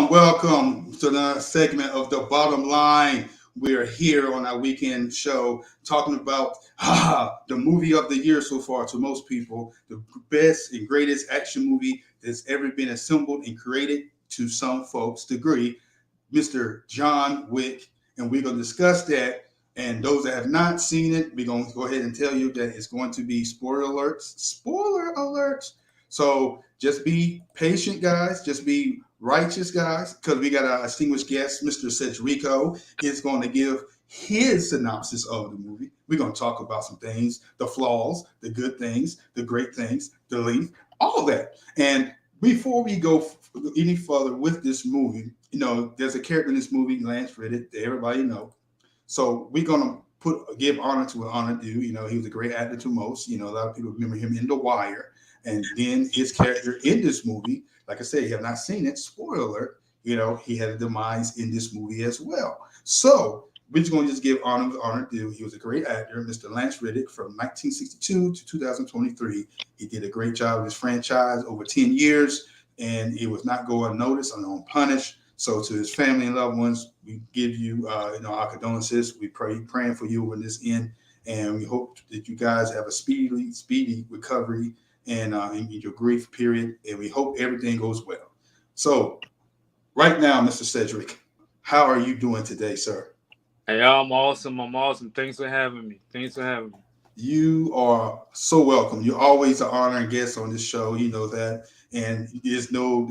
Welcome to the segment of the bottom line. We're here on our weekend show talking about the movie of the year so far to most people, the best and greatest action movie that's ever been assembled and created to some folks' degree, Mr. John Wick. And we're going to discuss that. And those that have not seen it, we're going to go ahead and tell you that it's going to be spoiler alerts. Spoiler alerts. So just be patient, guys. Just be righteous, guys, because we got our distinguished guest, Mr. Cedrico, is going to give his synopsis of the movie. We're going to talk about some things, the flaws, the good things, the great things, the leaf, all that. And before we go any further with this movie, there's a character in this movie, Lance Reddick, that everybody knows. So we're going to give honor to what honor due. He was a great actor to most. A lot of people remember him in The Wire. And then his character in this movie, like I said, you have not seen it, spoiler alert, he had a demise in this movie as well. So we're just going to give honor to honor due. He was a great actor, Mr. Lance Reddick, from 1962 to 2023. He did a great job with his franchise over 10 years, and it was not going unnoticed and unpunished. So to his family and loved ones, we give you, our condolences. We praying for you when this end, and we hope that you guys have a speedy recovery and in your grief period, and we hope everything goes well. So, right now, Mr. Cedric, how are you doing today, sir? Hey, I'm awesome. Thanks for having me. You are so welcome. You're always an honored guest on this show. You know that, and there's no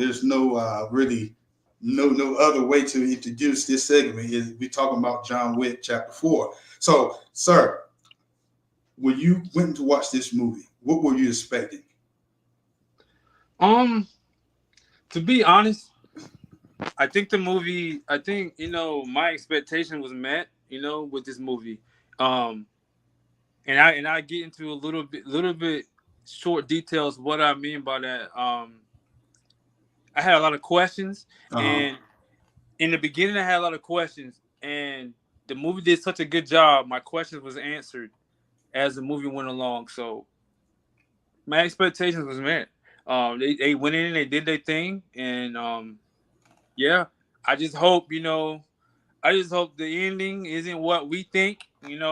really no other way to introduce this segment. Is we talking about John Wick Chapter 4. So, sir, when you went to watch this movie, what were you expecting? To be honest, I think my expectation was met, with this movie. And I get into a little bit short details what I mean by that. I had a lot of questions, and in the beginning I had a lot of questions, and the movie did such a good job. My questions was answered as the movie went along. So my expectations was met. They went in and they did their thing, and I just hope the ending isn't what we think, and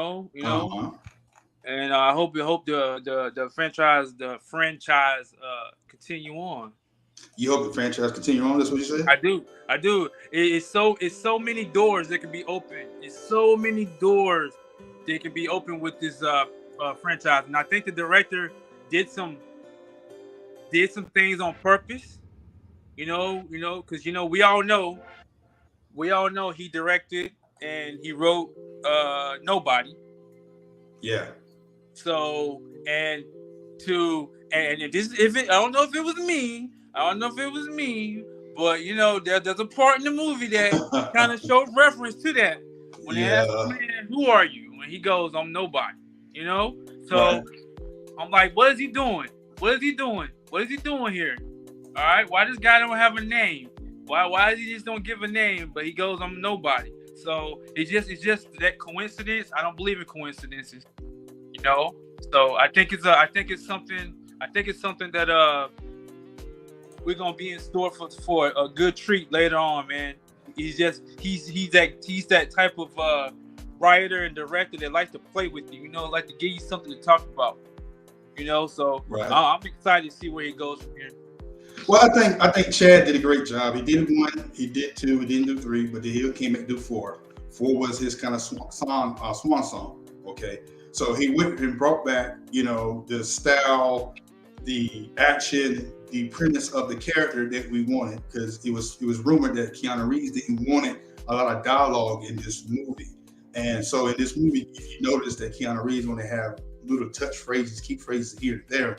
I hope the franchise continue on. You hope the franchise continue on? That's what you said? I do. It's so many doors that can be open. It's so many doors that can be open with this franchise, and I think the director did some things on purpose, because we all know he directed and he wrote Nobody. Yeah. So I don't know if it was me. But there's a part in the movie that kind of showed reference to that. When they ask the man, "Who are you?" and he goes, "I'm nobody." So right. I'm like, what is he doing? What is he doing here? All right, why this guy don't have a name? Why does he just don't give a name? But he goes, "I'm nobody." So it's just that coincidence. I don't believe in coincidences. So I think it's something that we're gonna be in store for a good treat later on, man. He's that type of writer and director that likes to play with you, like to give you something to talk about. So right. I'm excited to see where he goes from here. Well, I think Chad did a great job. He did 1, he did 2, he didn't do 3, but then he came back to do 4. 4 was his kind of swan song. Okay, so he went and brought back, the style, the action, the premise of the character that we wanted, because it was rumored that Keanu Reeves didn't want a lot of dialogue in this movie, and so in this movie, you notice that Keanu Reeves want to have little touch phrases, key phrases here and there.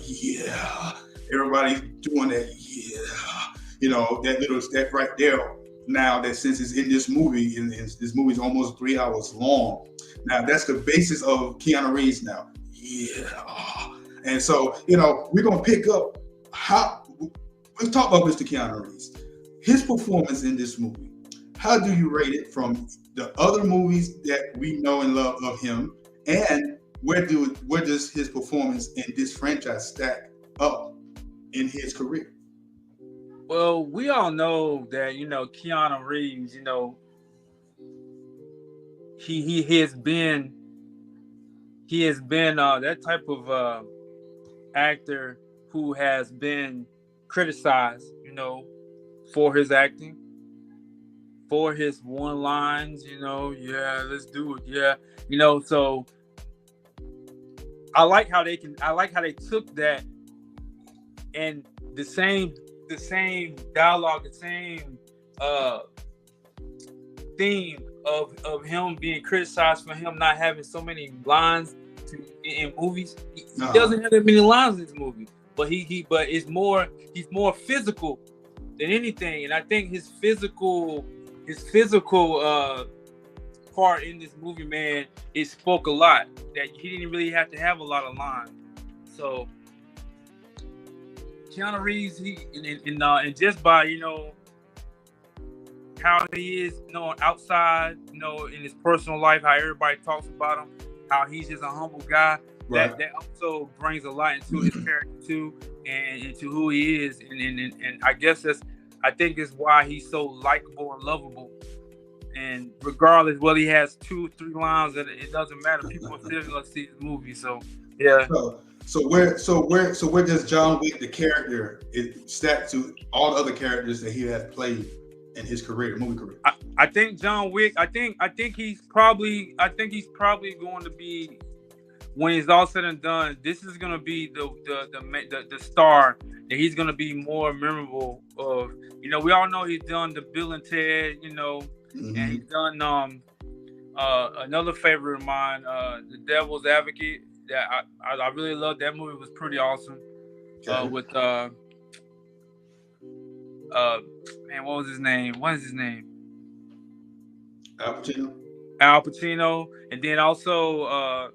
Yeah, everybody's doing that. Yeah, that right there. Now that since it's in this movie, and this movie is almost 3 hours long. Now that's the basis of Keanu Reeves. Now, Yeah. And so, we're going to pick up let's talk about Mr. Keanu Reeves. His performance in this movie. How do you rate it from the other movies that we know and love of him? And where does his performance in this franchise stack up in his career? Well, we all know that, Keanu Reeves, he has been that type of actor who has been criticized, for his acting, for his one lines, yeah, let's do it, yeah, so I like how they took that and the same dialogue, the same theme of him being criticized for him not having so many lines in movies. He doesn't have that many lines in this movie, but he's more physical than anything, and I think his physical part in this movie, man, it spoke a lot. That he didn't really have to have a lot of lines. So Keanu Reeves, and just by how he is, outside, in his personal life, how everybody talks about him, how he's just a humble guy. Right. That also brings a lot into his character too, and into who he is, and I guess I think it's why he's so likable and lovable. And regardless whether he has 2-3 lines, it doesn't matter. People are still gonna see his movie. So yeah. So where does John Wick, the character, stack to all the other characters that he has played in his career, movie career? I think John Wick. I think he's probably going to be, when it's all said and done, this is gonna be the star that he's gonna be more memorable of. We all know he's done the Bill and Ted, and he's done another favorite of mine, The Devil's Advocate. That I really loved. That movie was pretty awesome. Okay. With man, what was his name? What is his name? Al Pacino, and then also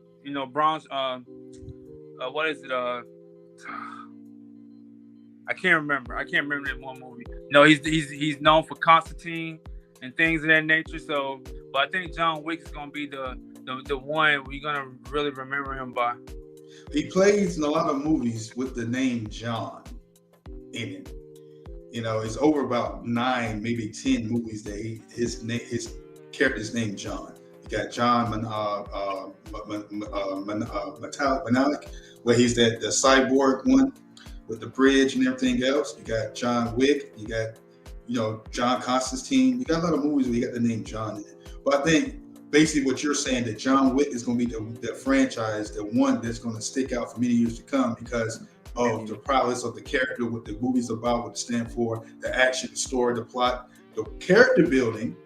Bronze. What is it? I can't remember that one movie. No, he's known for Constantine and things of that nature. So, but I think John Wick is gonna be the one we're gonna really remember him by. He plays in a lot of movies with the name John in it. It's over about 9, maybe 10 movies that his character's named John. You got John Malik, where he's the cyborg one with the bridge and everything else. You got John Wick. You got John Constantine. You got a lot of movies where you got the name John in it. But I think basically what you're saying, that John Wick is going to be the franchise, the one that's going to stick out for many years to come because of the prowess of the character, what the movie's about, what it stands for, the action, the story, the plot, the character building,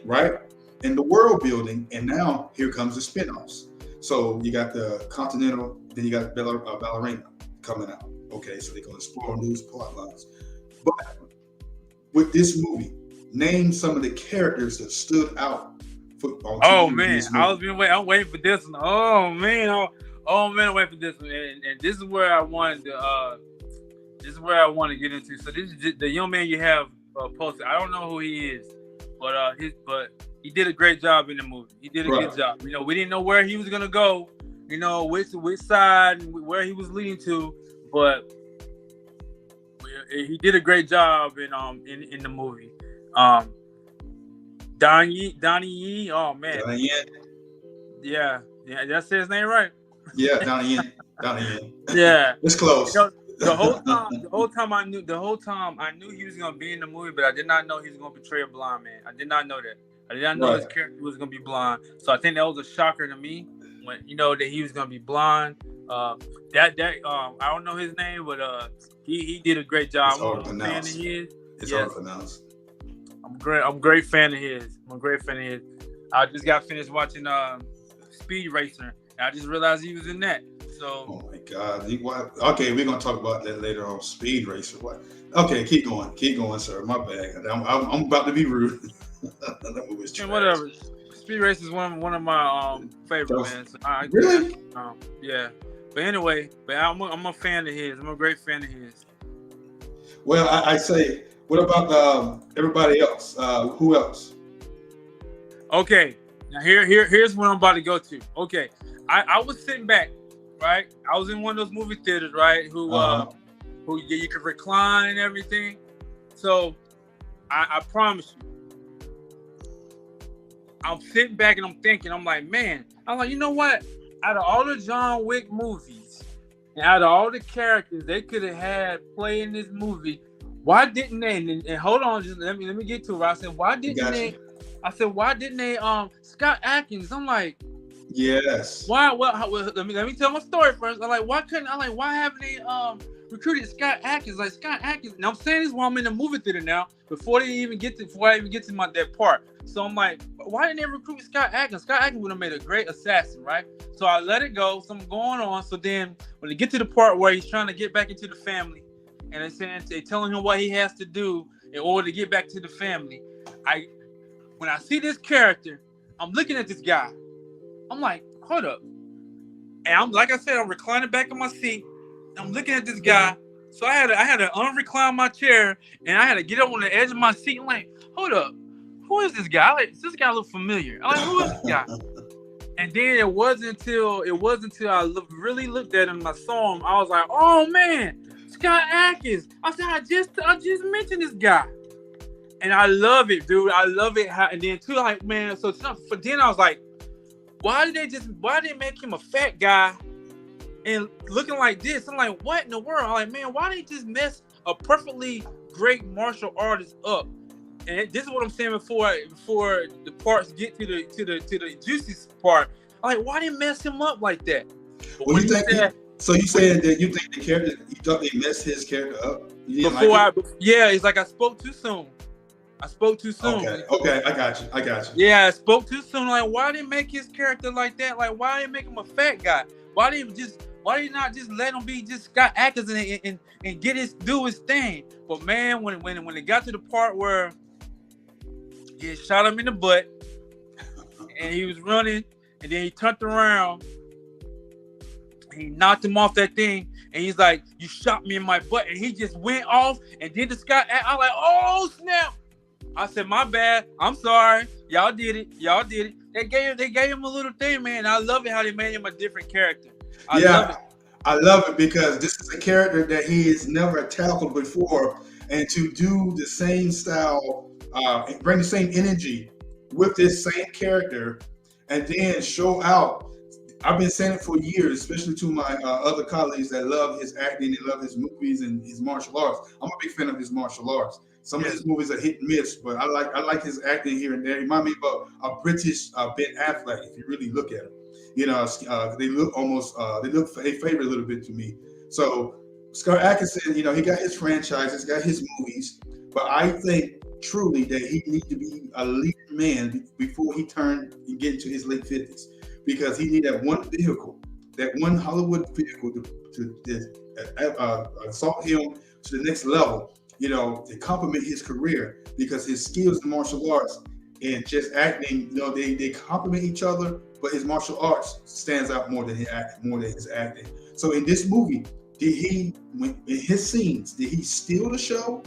right? And the world building. And now here comes the spinoffs. So you got the Continental, then you got Ballerina coming out. Okay, so they're going to explore those plot lines. But with this movie, name some of the characters that stood out. I'm waiting for this one. I'm waiting for this one. And this is where I wanted to. to get into. So this is the young man you have posted. I don't know who he is, but he did a great job in the movie. He did a good job. We didn't know where he was gonna go. Which side and where he was leading to, but he did a great job in the movie. Donnie Yen. Oh man. Donnie Yen. Yeah, that's his name, right? Yeah, Donnie Yen. Yeah, it's close. The whole time I knew he was gonna be in the movie, but I did not know he was gonna portray a blind man. I did not know that. I did not know his character was gonna be blind. So I think that was a shocker to me when that he was gonna be blind. I don't know his name, but he did a great job. It's hard to pronounce. It's hard to pronounce. I'm a great fan of his. I just got finished watching Speed Racer, and I just realized he was in that. So. Oh my God! Okay, we're gonna talk about that later on. Speed Racer. What? Okay, keep going, sir. My bad. I'm about to be rude. That movie's trash. Whatever. Speed Racer is one of my favorite bands. Really? Yeah. But anyway, but I'm a fan of his. I'm a great fan of his. Well, I say, what about everybody else? Who else? Okay, now here's what I'm about to go to. Okay, I was sitting back, right? I was in one of those movie theaters, right? Who you could recline and everything. So I promise you, I'm sitting back and I'm thinking, I'm like, you know what? Out of all the John Wick movies, and out of all the characters they could have had play in this movie, why didn't they? And hold on, just let me get to it. I said, why didn't they? Why didn't they? Scott Adkins. I'm like, yes. Why? Well, let me tell my story first. Why haven't they recruited Scott Adkins? Like Scott Adkins. And I'm saying this while I'm in the movie theater now. Before I even get to that part. So I'm like, why didn't they recruit Scott Adkins? Scott Adkins would have made a great assassin, right? So I let it go. Something going on. So then when they get to the part where he's trying to get back into the family, and they're telling him what he has to do in order to get back to the family, when I see this character, I'm looking at this guy. I'm like, hold up. And like I said, I'm reclining back in my seat. I'm looking at this guy. So I had to unrecline my chair, and I had to get up on the edge of my seat. I'm like, hold up. Who is this guy? This guy look familiar. I'm like, who is this guy? And then it wasn't until I really looked at him and I saw him, I was like, oh man, Scott Adkins. I said, I just mentioned this guy. And I love it, dude. I love it. And then too, like, man, then I was like, why did they make him a fat guy and looking like this? I'm like, what in the world? I'm like, man, why they just mess a perfectly great martial artist up? And this is what I'm saying before the parts get to the juicy part. I'm like, why they mess him up like that? So you saying that you think the character, you thought they messed his character up? It's like I spoke too soon. Okay, I got you. Yeah, I spoke too soon. Like, why did they make his character like that? Like, why did they make him a fat guy? Why did you not just let him be just Scott Adkins and do his thing? But man, when it got to the part where he shot him in the butt and he was running, and then he turned around, he knocked him off that thing, and he's like, "You shot me in my butt," and he just went off and did the Scott. I'm like, "Oh snap!" I said, "My bad. I'm sorry. Y'all did it. They gave him a little thing, man. I love it how they made him a different character. I love it because this is a character that he has never tackled before, and to do the same style, bring the same energy with this same character, and then show out. I've been saying it for years, especially to my other colleagues that love his acting, they love his movies and his martial arts. I'm a big fan of his martial arts. Some of his movies are hit and miss, but I like his acting here and there. He reminds me of a British Ben Affleck, if you really look at him. You know, they look almost they favor a little bit to me. So Scott Adkins, you know, he got his franchises, got his movies, but I think truly that he needs to be a leading man before he turned and get into his late 50s, because he need that one vehicle, that one Hollywood vehicle to assault him to the next level, you know, to complement his career, because his skills in martial arts and just acting, you know, they complement each other, but his martial arts stands out more than his acting. So in this movie, in his scenes, did he steal the show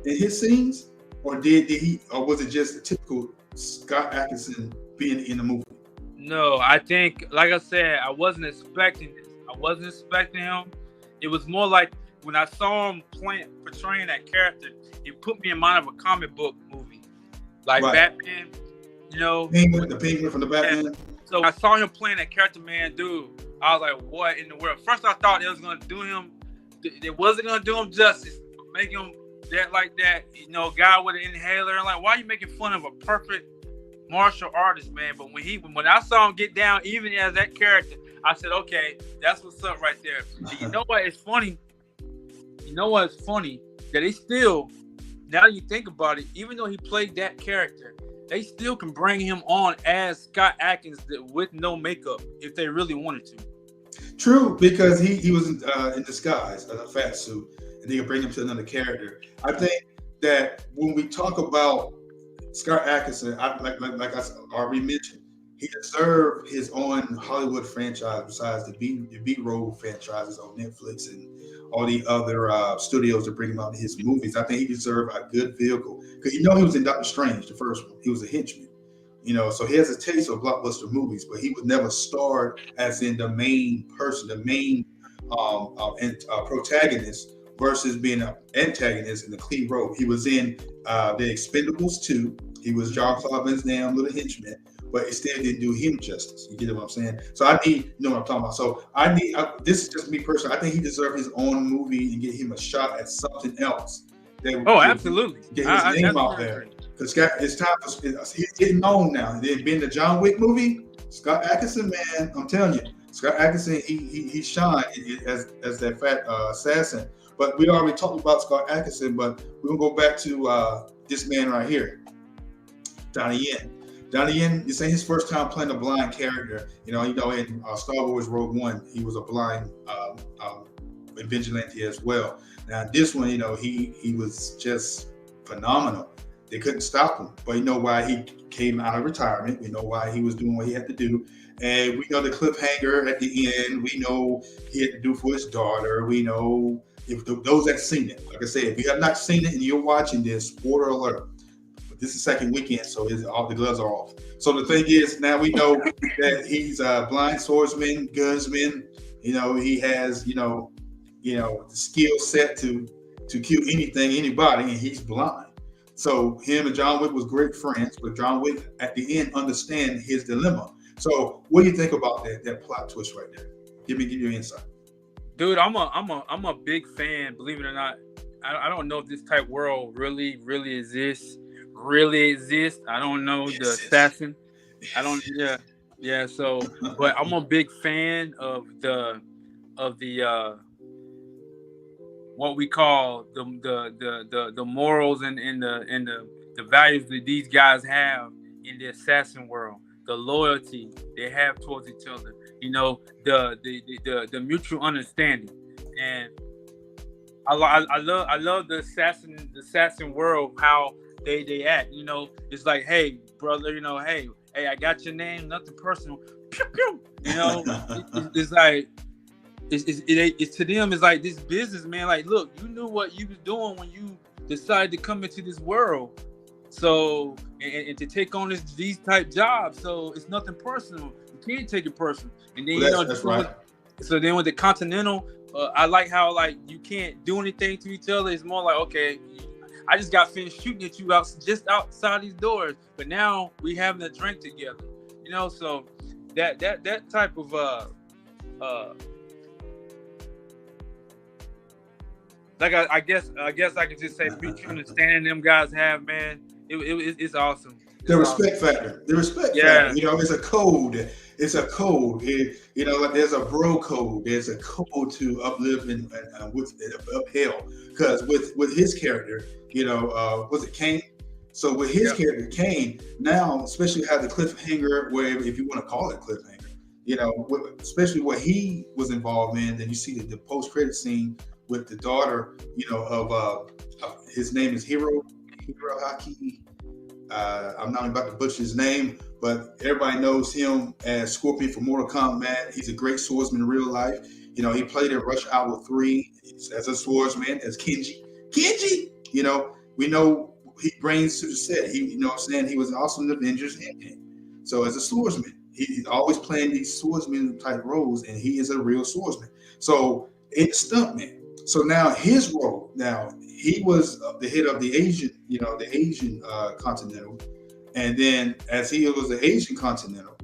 in his scenes, or was it just a typical Scott Adkins being in the movie? No, I think, like I said, I wasn't expecting this. I wasn't expecting him. It was more like when I saw him portraying that character, it put me in mind of a comic book movie, like Batman. You know, the Penguin from the Batman. And so I saw him playing that character, man, dude. I was like, what in the world? First, I thought it was gonna do him. It wasn't gonna do him justice, but make him like that. You know, guy with an inhaler. I'm like, why are you making fun of a perfect martial artist, man? But when I saw him get down, even as that character, I said, okay, that's what's up right there. And you know what? It's funny. You know what's funny? That they still, now that you think about it, even though he played that character, they still can bring him on as Scott Adkins with no makeup if they really wanted to. True, because he was in disguise, a fat suit, and they can bring him to another character. I think that when we talk about Scott Adkins, like I already mentioned, he deserved his own Hollywood franchise besides the B-roll franchises on Netflix and all the other studios that bring him out in his movies. I think he deserved a good vehicle because he was in Doctor Strange, the first one. He was a henchman, so he has a taste of blockbuster movies, but he was never starred as in the main person, the main protagonist versus being an antagonist in the clean role. He was in The Expendables 2. He was John Claude Van Damme, little henchman, but it still didn't do him justice. You get what I'm saying? So I need, you know what I'm talking about. So this is just me personally. I think he deserved his own movie and get him a shot at something else. Absolutely. Get his name out there. Because it's time for, he's getting known now. Then being the John Wick movie, Scott Adkison, man, I'm telling you, Scott Adkison, he shined as that fat assassin. But we already talked about Scott Adkison, but we're gonna go back to this man right here, Donnie Yen. Donnie Yen, this ain't his first time playing a blind character. In Star Wars Rogue One, he was a blind vigilante as well. Now this one, he was just phenomenal. They couldn't stop him, but you know why he came out of retirement. We know why he was doing what he had to do, and we know the cliffhanger at the end. We know he had to do for his daughter. We know if those that seen it. Like I said, if you have not seen it and you're watching this, spoiler alert. But this is second weekend, so all the gloves are off. So the thing is, now we know that he's a blind swordsman, gunsman. He has the skill set to kill anything, anybody, and he's blind. So him and John Wick was great friends, but John Wick at the end understand his dilemma. So what do you think about that plot twist right there? Give me your insight. Dude, I'm a big fan. Believe it or not, I don't know if this type world really exists. I don't know the assassin. I don't. Yeah. So, but I'm a big fan of the what we call the morals and the values that these guys have in the assassin world, the loyalty they have towards each other, the mutual understanding, and I love the assassin world, how they act. It's like, hey brother, hey, I got your name, nothing personal. Pew, pew. It's like. It's to them, it's like this business, man. Like, look, you knew what you was doing when you decided to come into this world. So, and to take on these type jobs. So it's nothing personal. You can't take it personal. And then, that's right. So then with the Continental, I like how, like, you can't do anything to each other. It's more like, okay, I just got finished shooting at you just outside these doors, but now we having a drink together. So that type of like I guess I could just say mutual understanding them guys have, man. It's awesome. The respect factor. Factor. It's a code. It's a code. Like there's a bro code. There's a code to uplift and upheld. Because with his character, was it Kane? So with his character Kane, now especially have the cliffhanger, where if you want to call it cliffhanger, especially what he was involved in. Then you see the post credit scene with the daughter, of his name is Hiroaki. I'm not about to butcher his name, but everybody knows him as Scorpion from Mortal Kombat. He's a great swordsman in real life. He played in Rush Hour 3 as a swordsman, as Kenji. We know he brings to the set. He was also in the Avengers Endgame. So as a swordsman, he's always playing these swordsman type roles, and he is a real swordsman. So it's stuntman. So now his role, he was the head of the Asian, the Asian Continental. And then as he was the Asian Continental,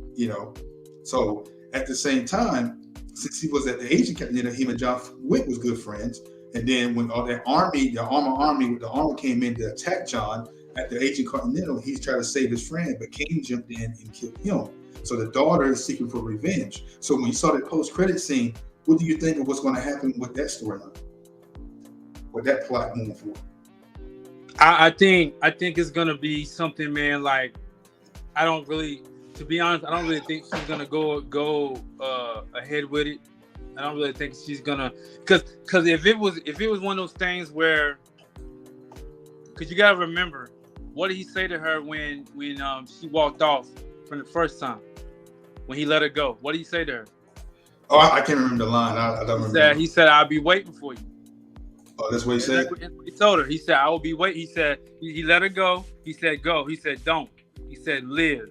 so at the same time, since he was at the Asian Continental, him and John Wick was good friends. And then when all that army, the armor came in to attack John at the Asian Continental, he's trying to save his friend, but Kane jumped in and killed him. So the daughter is seeking for revenge. So when you saw that post-credit scene, what do you think of what's going to happen with that storyline? With that plot moving forward? I think it's gonna be something, man. Like, to be honest, I don't really think she's gonna go ahead with it. I don't really think she's gonna, because if it was one of those things where, because you gotta remember, what did he say to her when she walked off from the first time? when he let her go? What did he say to her? Oh, I can't remember the line. I don't remember. He said, "I'll be waiting for you." Oh, that's what he said? He told her. He said, "I will be waiting." He said, he let her go. He said, "Go." He said, "Don't." He said, "Live."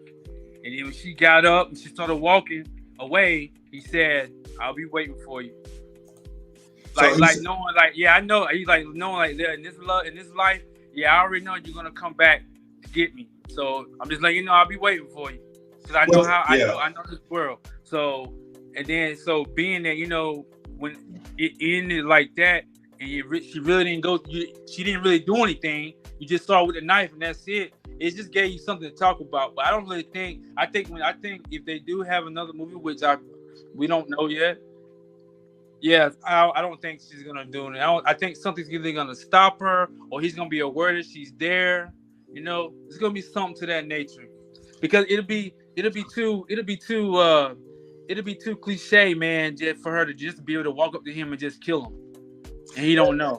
And then when she got up and she started walking away, he said, "I'll be waiting for you." Like knowing, like, yeah, I know. He's like knowing, like, in this life, yeah, I already know you're gonna come back to get me. So I'm just letting you know I'll be waiting for you, because I know I know this world. So, and then so being that, you know, when it ended like that, and she really didn't go. She didn't really do anything. You just saw with the knife, and that's it. It just gave you something to talk about. But I don't really think. I think if they do have another movie, which we don't know yet. Yeah, I don't think she's gonna do it. I think something's either gonna stop her, or he's gonna be aware that she's there. You know, it's gonna be something to that nature, because it'll be too cliche, man, just for her to just be able to walk up to him and just kill him, and he don't know.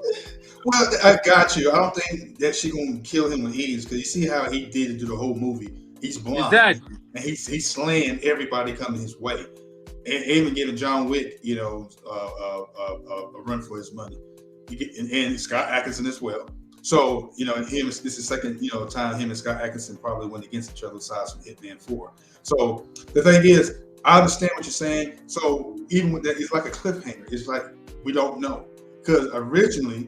Well, I got you. I don't think that she's gonna kill him with ease, because you see how he did it through the whole movie. He's blind, exactly, and he's slaying everybody coming his way, and even giving John Wick, you know, a run for his money. And Scott Adkison as well. So, you know, this is the second, you know, time him and Scott Adkison probably went against each other aside from Hitman 4. So the thing is, I understand what you're saying. So even with that, it's like a cliffhanger. It's like we don't know, because originally,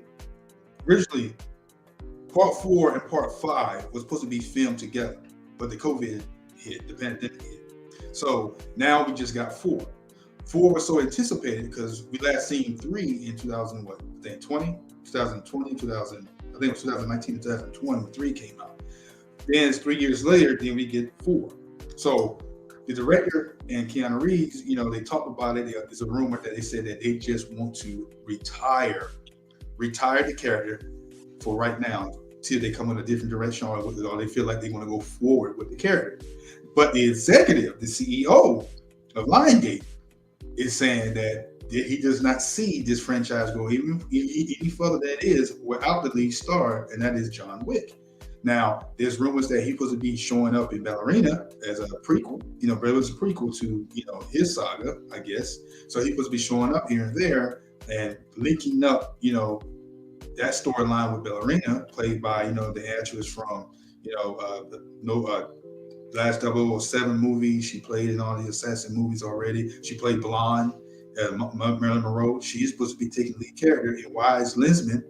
part 4 and part 5 was supposed to be filmed together, but the COVID hit, the pandemic hit. So now we just got 4. 4 was so anticipated because we last seen 3 in 2020, I think it was 2019, 2020 when 3 came out. Then it's 3 years later, then we get 4. So the director and Keanu Reeves, you know, they talked about it. There's a rumor that they said that they just want to retire the character for right now till they come in a different direction, or they feel like they want to go forward with the character. But the executive, the CEO of Lionsgate, is saying that he does not see this franchise go even further than it is without the lead star, and that is John Wick. Now, there's rumors that he's supposed to be showing up in Ballerina as a prequel, you know, but it was a prequel to, you know, his saga, I guess. So he's supposed to be showing up here and there and linking up, you know, that storyline with Ballerina, played by, you know, the actress from, you know, last 007 movie. She played in all the assassin movies already. She played Blonde, Marilyn Monroe. She's supposed to be taking the lead character, and Wise Linsman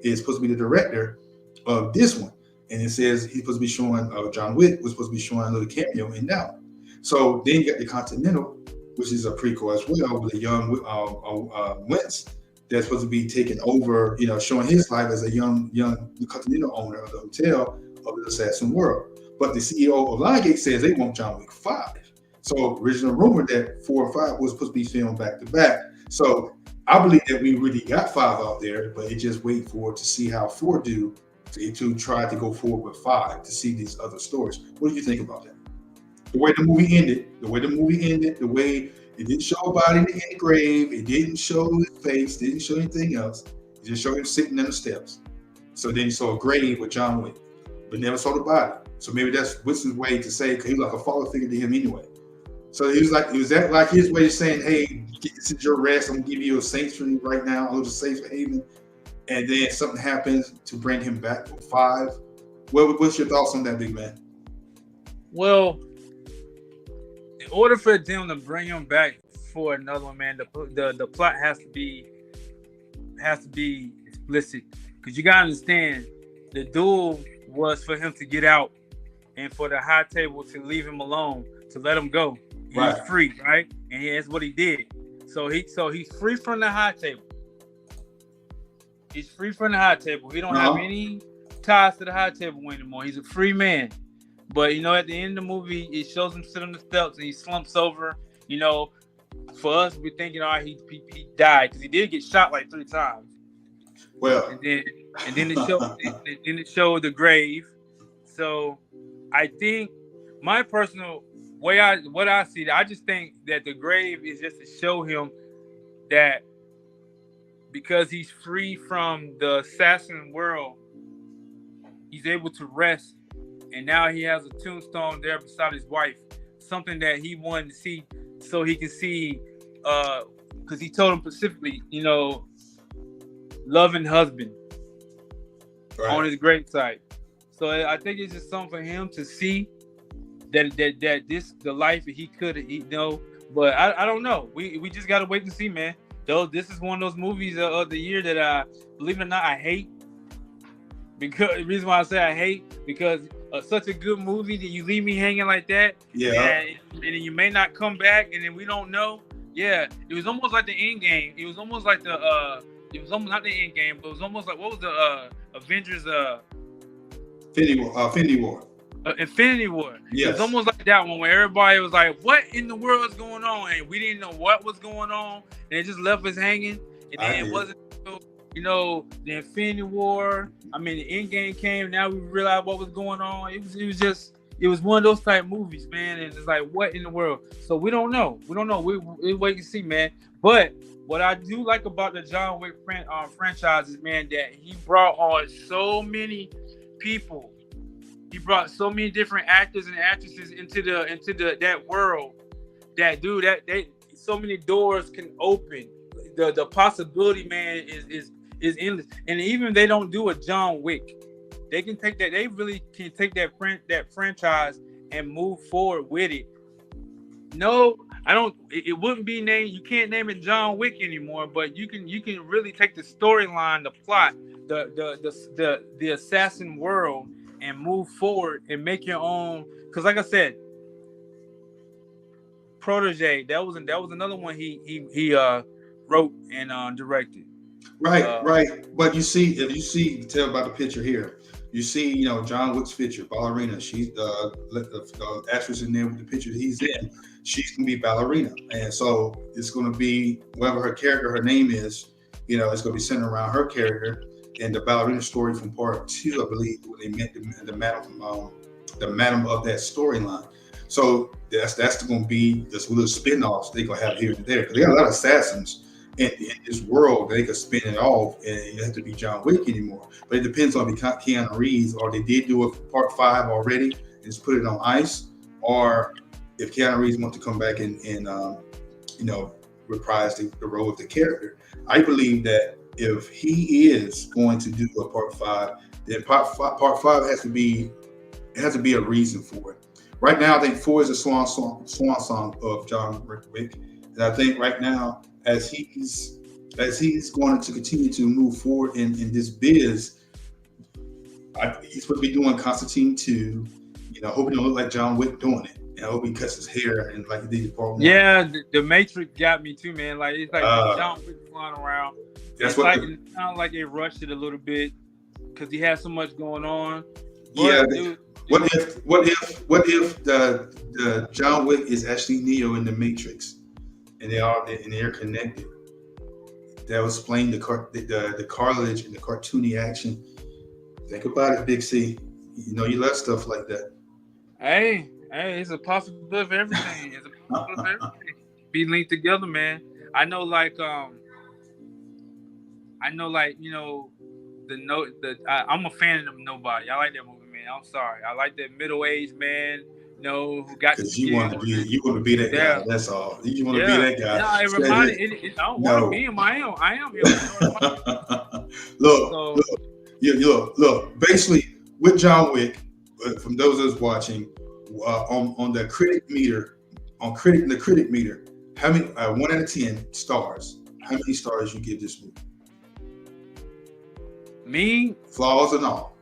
is supposed to be the director of this one. And it says he's supposed to be showing, John Wick was supposed to be showing a little cameo in that one. So then you got the Continental, which is a prequel as well, with a young Wentz that's supposed to be taking over, you know, showing his life as a young Continental owner of the hotel of the assassin world. But the CEO of Lionsgate says they want John Wick 5. So original rumor that 4 and 5 was supposed to be filmed back to back. So I believe that we really got 5 out there, but it just wait for it to see how 4 do to try to go forward with 5 to see these other stories. What do you think about that? The way the movie ended, the way it didn't show a body in the grave, it didn't show his face, didn't show anything else. It just showed him sitting on the steps. So then you saw a grave with John Wick, but never saw the body. So maybe that's Winston's way to say, because he was like a father figure to him anyway. So was that like his way of saying, hey, this is your rest, I'm gonna give you a sanctuary right now, a little safe haven, and then something happens to bring him back for 5. What's your thoughts on that, big man? Well, in order for them to bring him back for another one, man, the plot has to be explicit, because you gotta understand the duel was for him to get out, and for the high table to leave him alone, to let him go. He's free, right? And that's what he did. So he's free from the high table. He's free from the high table. He don't have any ties to the high table anymore. He's a free man. But, you know, at the end of the movie, it shows him sit on the steps and he slumps over. You know, for us, we're thinking, all right, he died, because he did get shot like 3 times. Well, and then it showed the grave. So I think my personal what I see, I just think that the grave is just to show him that because he's free from the assassin world, he's able to rest, and now he has a tombstone there beside his wife. something that he wanted to see, so he can see, because he told him specifically, loving husband on his gravesite. So I think it's just something for him to see that this the life that he could, But I don't know. We just gotta wait and see, man. Though this is one of those movies of the year that I, believe it or not, I hate. Because the reason why I say I hate, because such a good movie that you leave me hanging like that, and then you may not come back, and then we don't know. Yeah, it was almost like the end game. It was almost like it was almost not the end game, but it was almost like, what was the Avengers? Infinity War. Infinity War. Yes. It was almost like that one where everybody was like, "What in the world is going on?" And we didn't know what was going on, and it just left us hanging. And then it wasn't, the Infinity War. I mean, the end game came. Now we realized what was going on. It was one of those type movies, man. And it's like, what in the world? So we don't know. We wait and see, man. But what I do like about the John Wick franchise is, man, that he brought on so many people. He brought so many different actors and actresses into that world. That dude, so many doors can open. The possibility, man, is endless. And even if they don't do a John Wick, they can take that. They really can take that franchise and move forward with it. No, I don't. It wouldn't be named. You can't name it John Wick anymore. But you can really take the storyline, the plot, the assassin world, and move forward and make your own. Because, like I said, Protege. That was another one he wrote and directed. Right. But if you tell about the picture here, you see, John Wick's picture, ballerina. She's the actress in there with the picture that he's in. She's gonna be ballerina, and so it's gonna be whatever her name is. It's gonna be centered around her character and the ballerina story from part 2, I believe, when they met the madam of that storyline. So that's going to be this little spin-offs they gonna have here and there, because they got a lot of assassins in this world. They could spin it off, and it doesn't have to be John Wick anymore. But it depends on Keanu Reeves, or they did do a part 5 already and just put it on ice, or if Keanu Reeves wants to come back and reprise the role of the character. I believe that if he is going to do a part 5, then part 5 has to be a reason for it. Right now, I think 4 is a swan song of John Wick, and I think right now, as he's going to continue to move forward in this biz, he's supposed to be doing Constantine 2. Hoping to look like John Wick doing it. I hope he cuts his hair and like he did part 1. Yeah, the Matrix got me too, man. Like, it's like John Wick flying around. It sounds like they rushed it a little bit because he had so much going on. But what if the John Wick is actually Neo in the Matrix, and they're connected? That was playing the cartilage and the cartoony action. Think about it, Big C. You love stuff like that. Hey, it's a possibility of everything. It's a possibility of everything. Be linked together, man. I know, I'm a fan of Nobody. I like that movie, man. I'm sorry. I like that middle-aged man, who got. Because you want to be that guy. That's all. You want to be that guy. No, it reminded. I don't want to be him. I am him. Look. Basically, with John Wick, from those of us watching, on the critic meter, the critic meter, how many 1 out of 10 stars? How many stars you give this movie? Me? Flaws and all,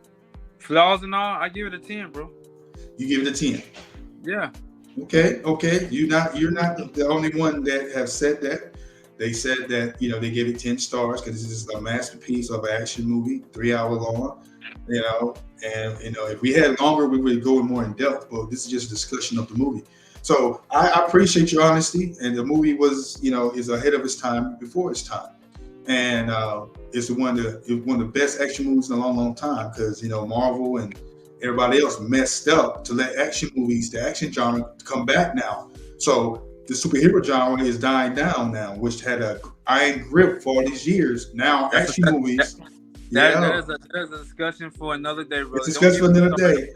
I give it a 10, bro. You give it a 10? Yeah. Okay. You're not the only one that have said that. They said that they gave it 10 stars because this is a masterpiece of an action movie, 3 hour long. And if we had longer, we would go more in depth. But this is just a discussion of the movie. So I appreciate your honesty. And the movie was, is ahead of its time, before its time. And it's one of the best action movies in a long, long time, because Marvel and everybody else messed up to let action movies, the action genre, come back now. So the superhero genre is dying down now, which had a iron grip for all these years. Now action movies. That is a discussion for another day, bro. It's a discussion for another day.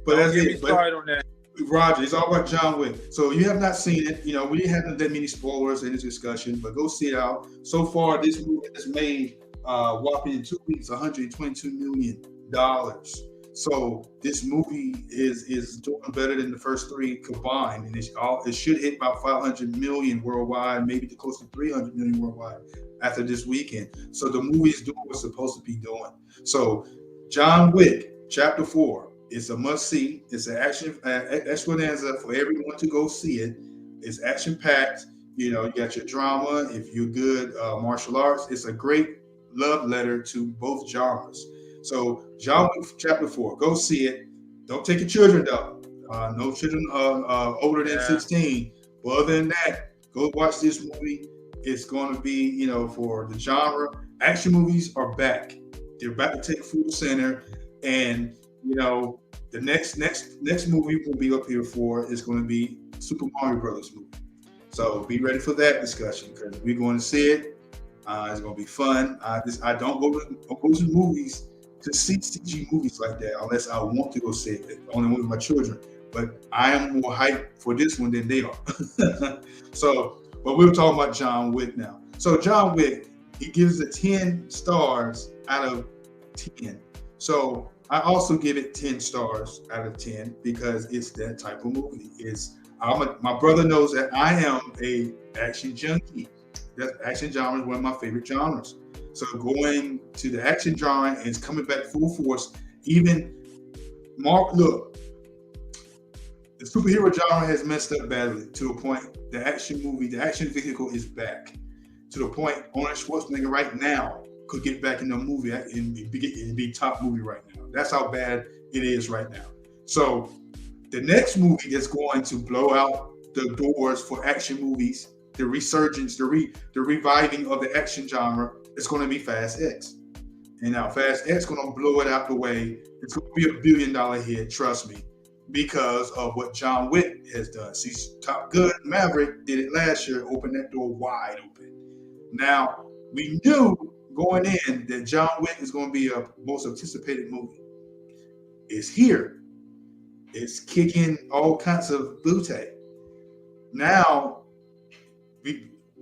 But don't get me started on that. Roger, it's all about John Wick. So you have not seen it. You know, we didn't have that many spoilers in this discussion, but go see it out. So far, this movie has made whopping in 2 weeks $122 million. So this movie is doing better than the first three combined, and it should hit about 500 million worldwide, maybe close to 300 million worldwide after this weekend. So the movie is doing what's supposed to be doing. So John Wick Chapter 4. It's a must see. It's an action extravaganza for everyone to go see it. It's action packed. You know, you got your drama. If you're good martial arts, it's a great love letter to both genres. So John Wick Chapter 4, go see it. Don't take your children though. No children older than 16. But other than that, go watch this movie. It's going to be, you know, for the genre. Action movies are back. They're about to take full center, and you know, the next movie we'll be up here for is going to be Super Mario Brothers movie. So be ready for that discussion because we're going to see it. It's going to be fun. I don't go to movies to see CG movies like that unless I want to go see it. Only with my children. But I am more hyped for this one than they are. So, but we're talking about John Wick now. So John Wick, he gives it 10 stars out of 10. So I also give it 10 stars out of 10 because it's that type of movie. My brother knows that I am a action junkie. That action genre is one of my favorite genres. So going to the action genre and it's coming back full force. Even look, the superhero genre has messed up badly to the point the action vehicle is back. To the point Arnold Schwarzenegger right now could get back in the movie and be top movie right now. That's how bad it is right now. So the next movie that's going to blow out the doors for action movies, the resurgence, the reviving of the action genre, is going to be Fast X. And now Fast X is going to blow it out the way. It's going to be $1 billion hit, trust me, because of what John Wick has done. See, Top Gun Maverick did it last year, opened that door wide open. Now, we knew going in that John Wick is going to be a most anticipated movie. It's here. It's kicking all kinds of booty. Now,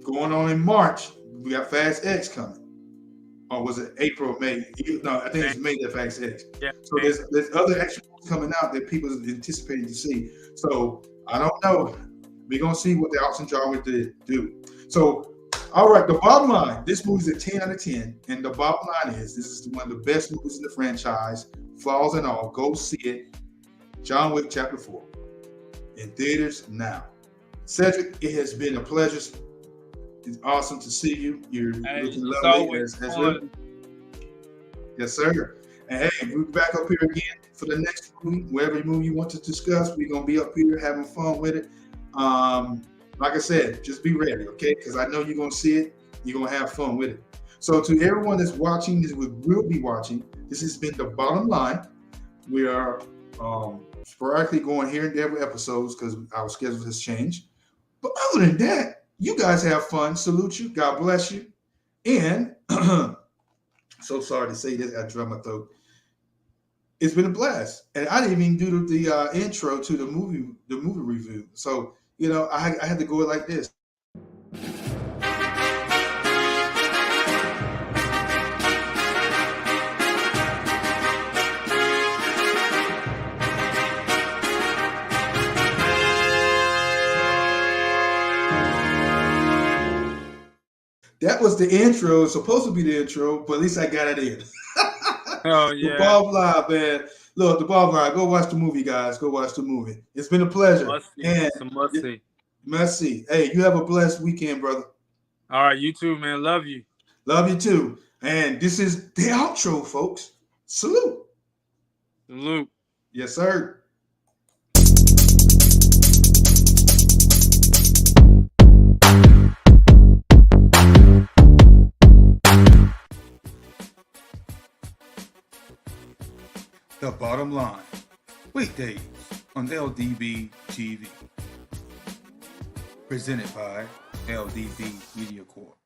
going on in March, we got Fast X coming. Or was it April or May? No, I think it's May that Fast X. Yeah. So there's other action movies coming out that people are anticipating to see. So I don't know. We're going to see what the Austin John Wick did do. So, all right, the bottom line, this movie's a 10 out of 10. And the bottom line is, this is one of the best movies in the franchise. Flaws and all. Go see it. John Wick Chapter 4. In theaters now. Cedric, it has been a pleasure. It's awesome to see you. You're looking lovely as well. Yes, sir. And hey, we'll be back up here again for the next movie. Whatever movie you want to discuss, we're going to be up here having fun with it. Like I said, just be ready, okay? Because I know you're going to see it. You're going to have fun with it. So to everyone that's watching, will be watching, this has been The Bottom Line. We are sporadically going here and there with episodes because our schedule has changed. But other than that, you guys have fun. Salute you. God bless you. And so sorry to say this. I dry my throat. It's been a blast. And I didn't even do the intro to the movie review. So, you know, I had to go like this. That was the intro. It's supposed to be the intro, but at least I got it in. Oh, yeah. The bottom line, man. Look, the bottom line. Go watch the movie, guys. Go watch the movie. It's been a pleasure. Must see. Must see. Hey, you have a blessed weekend, brother. All right, you too, man. Love you. Love you too. And this is the outro, folks. Salute. Salute. Yes, sir. The Bottom Line, weekdays on LDB TV. Presented by LDB Media Corp.